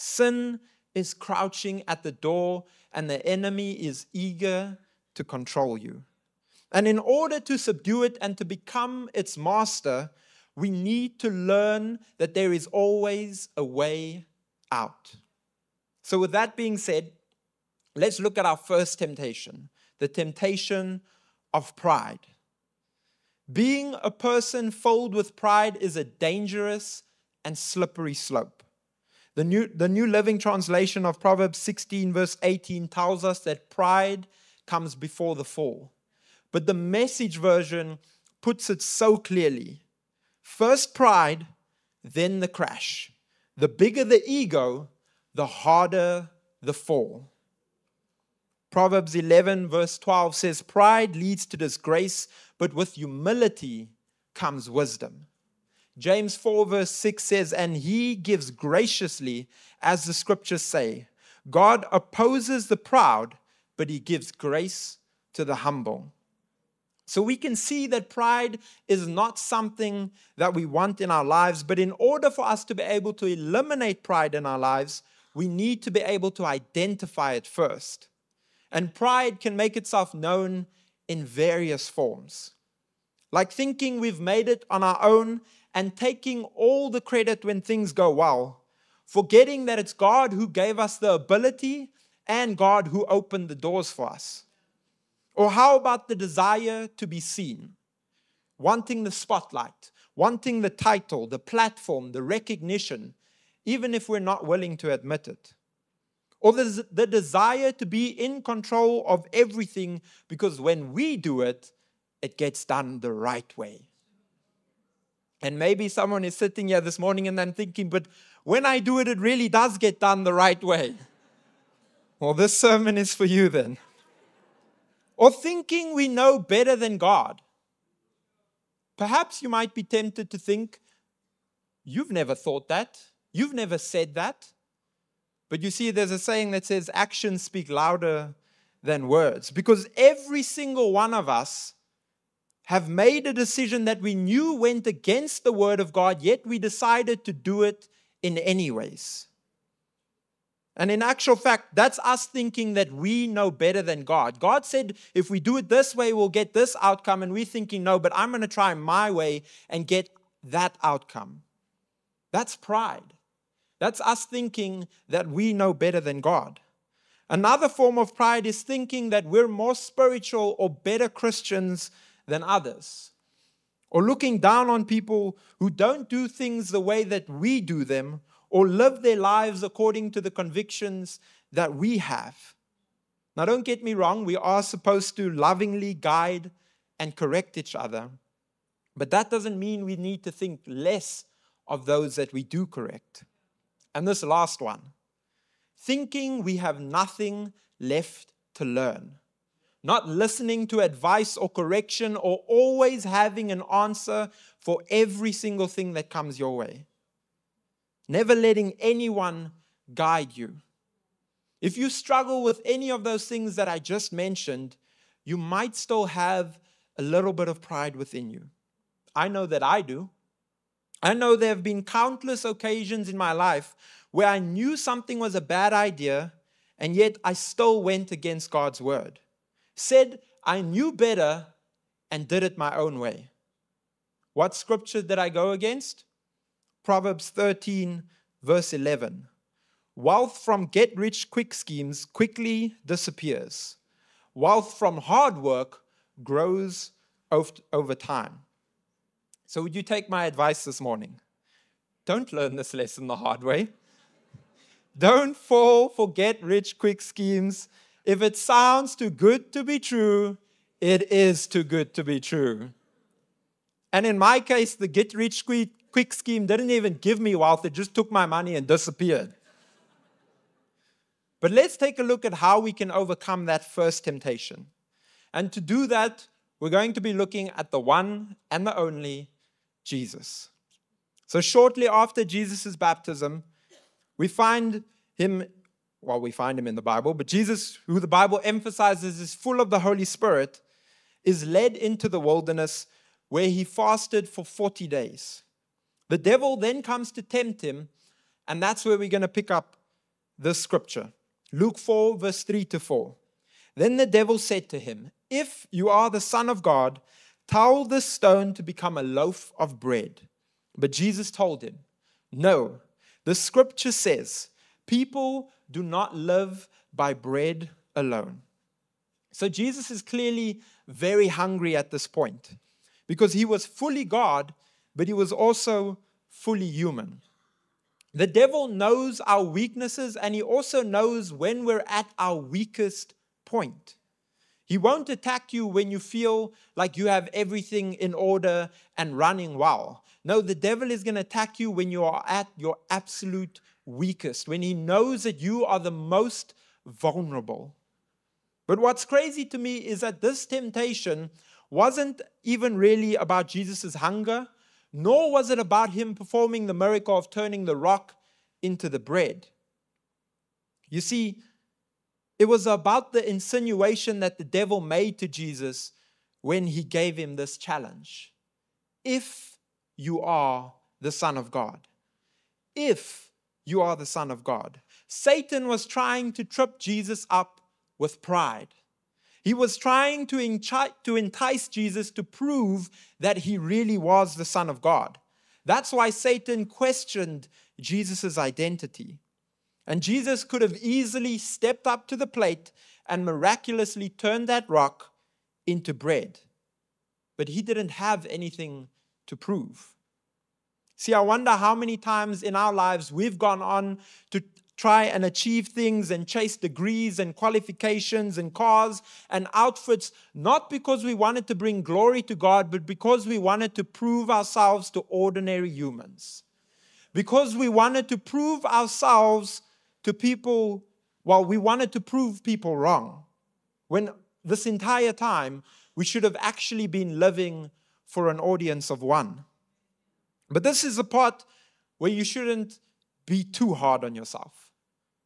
Sin is crouching at the door, and the enemy is eager to control you. And in order to subdue it and to become its master, we need to learn that there is always a way out. So with that being said, let's look at our first temptation, the temptation of pride. Being a person filled with pride is a dangerous and slippery slope. The New Living Translation of Proverbs 16 verse 18 tells us that pride comes before the fall. But the Message version puts it so clearly. First pride, then the crash. The bigger the ego, the harder the fall. Proverbs 11 verse 12 says, pride leads to disgrace, but with humility comes wisdom. James 4 verse 6 says, and he gives graciously, as the scriptures say. God opposes the proud, but he gives grace to the humble. So we can see that pride is not something that we want in our lives, but in order for us to be able to eliminate pride in our lives, we need to be able to identify it first. And pride can make itself known in various forms. Like thinking we've made it on our own and taking all the credit when things go well, forgetting that it's God who gave us the ability and God who opened the doors for us. Or how about the desire to be seen? Wanting the spotlight, wanting the title, the platform, the recognition, even if we're not willing to admit it. Or the desire to be in control of everything because when we do it, it gets done the right way. And maybe someone is sitting here this morning and then thinking, but when I do it, it really does get done the right way. Well, this sermon is for you then. Or thinking we know better than God. Perhaps you might be tempted to think, you've never thought that. You've never said that. But you see, there's a saying that says actions speak louder than words. Because every single one of us have made a decision that we knew went against the word of God, yet we decided to do it in any ways. And in actual fact, that's us thinking that we know better than God. God said, if we do it this way, we'll get this outcome. And we're thinking, no, but I'm going to try my way and get that outcome. That's pride. That's us thinking that we know better than God. Another form of pride is thinking that we're more spiritual or better Christians than others. Or looking down on people who don't do things the way that we do them, or live their lives according to the convictions that we have. Now, don't get me wrong, we are supposed to lovingly guide and correct each other. But that doesn't mean we need to think less of those that we do correct. And this last one, thinking we have nothing left to learn. Not listening to advice or correction, or always having an answer for every single thing that comes your way. Never letting anyone guide you. If you struggle with any of those things that I just mentioned, you might still have a little bit of pride within you. I know that I do. I know there have been countless occasions in my life where I knew something was a bad idea, and yet I still went against God's word. Said I knew better and did it my own way. What scripture did I go against? Proverbs 13, verse 11. Wealth from get-rich-quick schemes quickly disappears. Wealth from hard work grows over time. So would you take my advice this morning? Don't learn this lesson the hard way. Don't fall for get-rich-quick schemes. If it sounds too good to be true, it is too good to be true. And in my case, the get-rich-quick scheme didn't even give me wealth. It just took my money and disappeared. But let's take a look at how we can overcome that first temptation. And to do that, we're going to be looking at the one and the only Jesus. So shortly after Jesus' baptism, we find him in the Bible, but Jesus, who the Bible emphasizes is full of the Holy Spirit, is led into the wilderness where he fasted for 40 days. The devil then comes to tempt him, and that's where we're going to pick up this scripture. Luke 4, verse 3 to 4. Then the devil said to him, "If you are the Son of God, tell this stone to become a loaf of bread." But Jesus told him, "No, the scripture says, people do not live by bread alone." So Jesus is clearly very hungry at this point because he was fully God, but he was also fully human. The devil knows our weaknesses, and he also knows when we're at our weakest point. He won't attack you when you feel like you have everything in order and running well. No, the devil is going to attack you when you are at your absolute weakest, when he knows that you are the most vulnerable. But what's crazy to me is that this temptation wasn't even really about Jesus' hunger, nor was it about him performing the miracle of turning the rock into the bread. You see, it was about the insinuation that the devil made to Jesus when he gave him this challenge. If you are the Son of God. If you are the Son of God. Satan was trying to trip Jesus up with pride. He was trying to entice Jesus to prove that he really was the Son of God. That's why Satan questioned Jesus' identity. And Jesus could have easily stepped up to the plate and miraculously turned that rock into bread. But he didn't have anything to prove. See, I wonder how many times in our lives we've gone on to try and achieve things and chase degrees and qualifications and cars and outfits, not because we wanted to bring glory to God, but because we wanted to prove ourselves to ordinary humans. Because we wanted to prove ourselves to people, well, we wanted to prove people wrong. When this entire time, we should have actually been living for an audience of one. But this is the part where you shouldn't be too hard on yourself.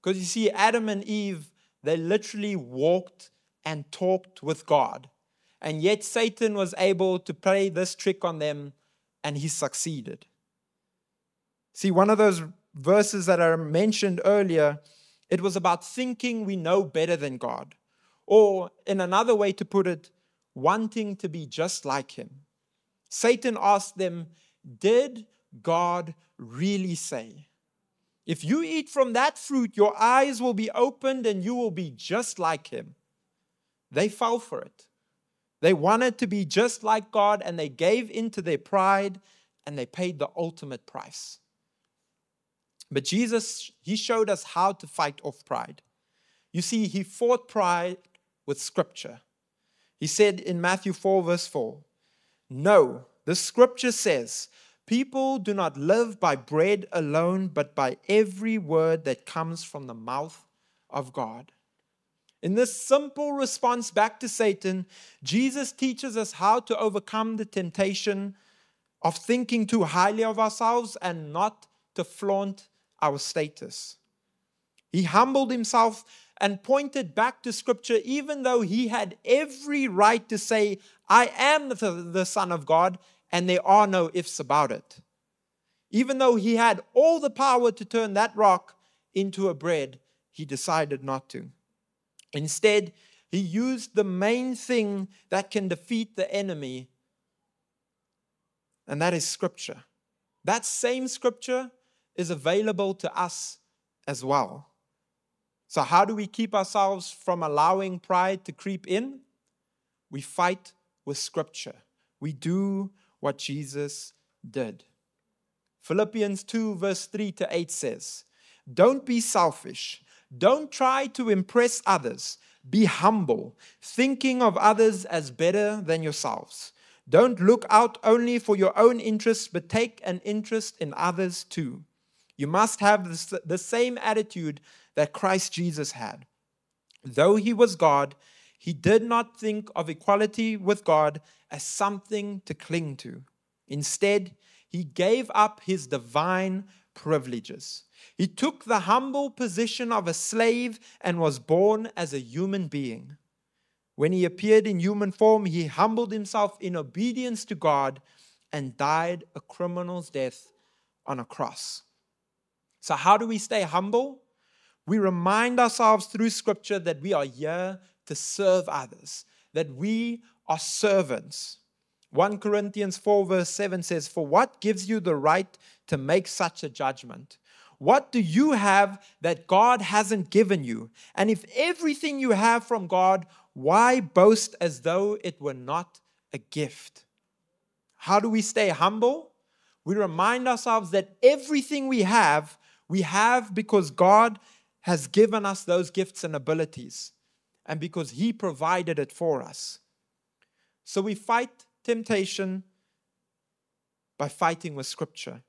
Because you see, Adam and Eve, they literally walked and talked with God. And yet Satan was able to play this trick on them, and he succeeded. See, one of those verses that I mentioned earlier, it was about thinking we know better than God. Or in another way to put it, wanting to be just like him. Satan asked them, "Did God really say, if you eat from that fruit, your eyes will be opened and you will be just like him?" They fell for it. They wanted to be just like God, and they gave into their pride, and they paid the ultimate price. But Jesus, he showed us how to fight off pride. You see, he fought pride with scripture. He said in Matthew 4, verse 4, "No, the scripture says, people do not live by bread alone, but by every word that comes from the mouth of God." In this simple response back to Satan, Jesus teaches us how to overcome the temptation of thinking too highly of ourselves and not to flaunt our status. He humbled himself and pointed back to Scripture, even though he had every right to say, "I am the Son of God," and there are no ifs about it. Even though he had all the power to turn that rock into a bread, he decided not to. Instead, he used the main thing that can defeat the enemy, and that is Scripture. That same Scripture is available to us as well. So how do we keep ourselves from allowing pride to creep in? We fight with Scripture. We do what Jesus did. Philippians 2 verse 3 to 8 says, "Don't be selfish. Don't try to impress others. Be humble, thinking of others as better than yourselves. Don't look out only for your own interests, but take an interest in others too. You must have the same attitude that Christ Jesus had. Though he was God, he did not think of equality with God as something to cling to. Instead, he gave up his divine privileges. He took the humble position of a slave and was born as a human being. When he appeared in human form, he humbled himself in obedience to God and died a criminal's death on a cross." So how do we stay humble? We remind ourselves through Scripture that we are here to serve others, that we are servants. 1 Corinthians 4 verse 7 says, "For what gives you the right to make such a judgment? What do you have that God hasn't given you? And if everything you have from God, why boast as though it were not a gift?" How do we stay humble? We remind ourselves that everything we have because God has given us those gifts and abilities, and because He provided it for us. So we fight temptation by fighting with Scripture.